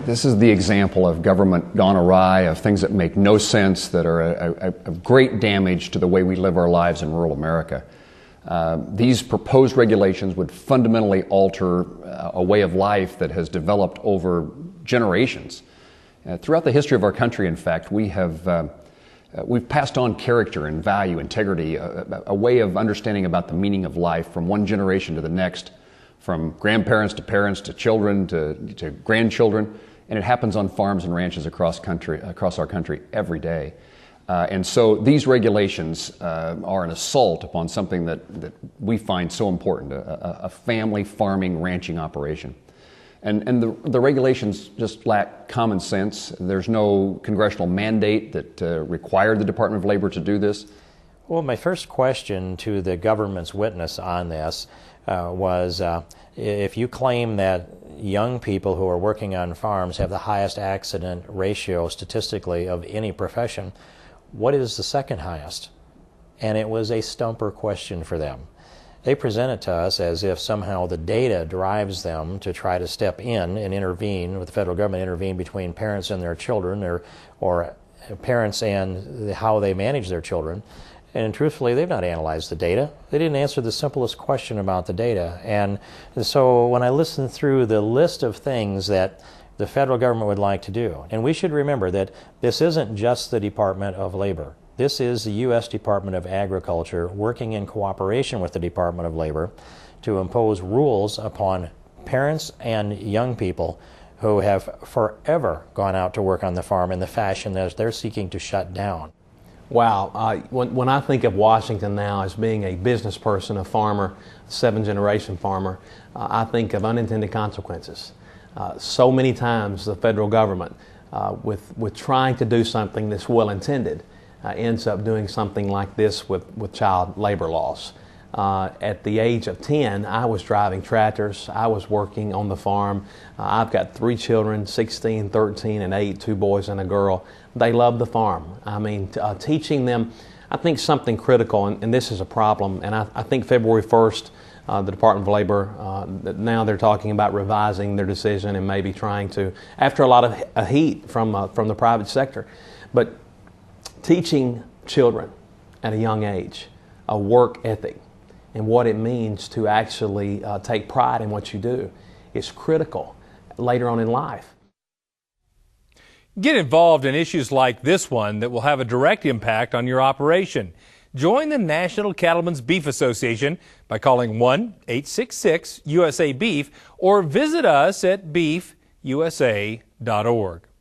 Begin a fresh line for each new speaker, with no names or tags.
This is the example of government gone awry, of things that make no sense, that are of great damage to the way we live our lives in rural America. These proposed regulations would fundamentally alter a way of life that has developed over generations. Throughout the history of our country, in fact, we've passed on character and value, integrity, a way of understanding about the meaning of life from one generation to the next, from grandparents to parents to children to grandchildren, and it happens on farms and ranches across our country every day. And so these regulations are an assault upon something that we find so important, a family farming, ranching operation. And the regulations just lack common sense. There's no congressional mandate that required the Department of Labor to do this.
Well, my first question to the government's witness on this was, if you claim that young people who are working on farms have the highest accident ratio statistically of any profession, what is the second highest? And it was a stumper question for them. They present it to us as if somehow the data drives them to try to step in and intervene, with the federal government intervene between parents and their children, or parents and how they manage their children. And truthfully, they've not analyzed the data. They didn't answer the simplest question about the data. And so when I listen through the list of things that the federal government would like to do, and we should remember that this isn't just the Department of Labor. This is the U.S. Department of Agriculture working in cooperation with the Department of Labor to impose rules upon parents and young people who have forever gone out to work on the farm in the fashion that they're seeking to shut down.
Wow. When I think of Washington now as being a business person, a farmer, a seven-generation farmer, I think of unintended consequences. So many times the federal government, with trying to do something that's well-intended, ends up doing something like this with child labor laws. At the age of 10, I was driving tractors. I was working on the farm. I've got 3 children, 16, 13, and 8, 2 boys and a girl. They love the farm. I mean, teaching them, I think something critical, and this is a problem, and I think February 1st, the Department of Labor, now they're talking about revising their decision and maybe trying to, after a lot of heat from the private sector, but teaching children at a young age a work ethic and what it means to actually take pride in what you do is critical later on in life.
Get involved in issues like this one that will have a direct impact on your operation. Join the National Cattlemen's Beef Association by calling 1-866-USA-BEEF or visit us at beefusa.org.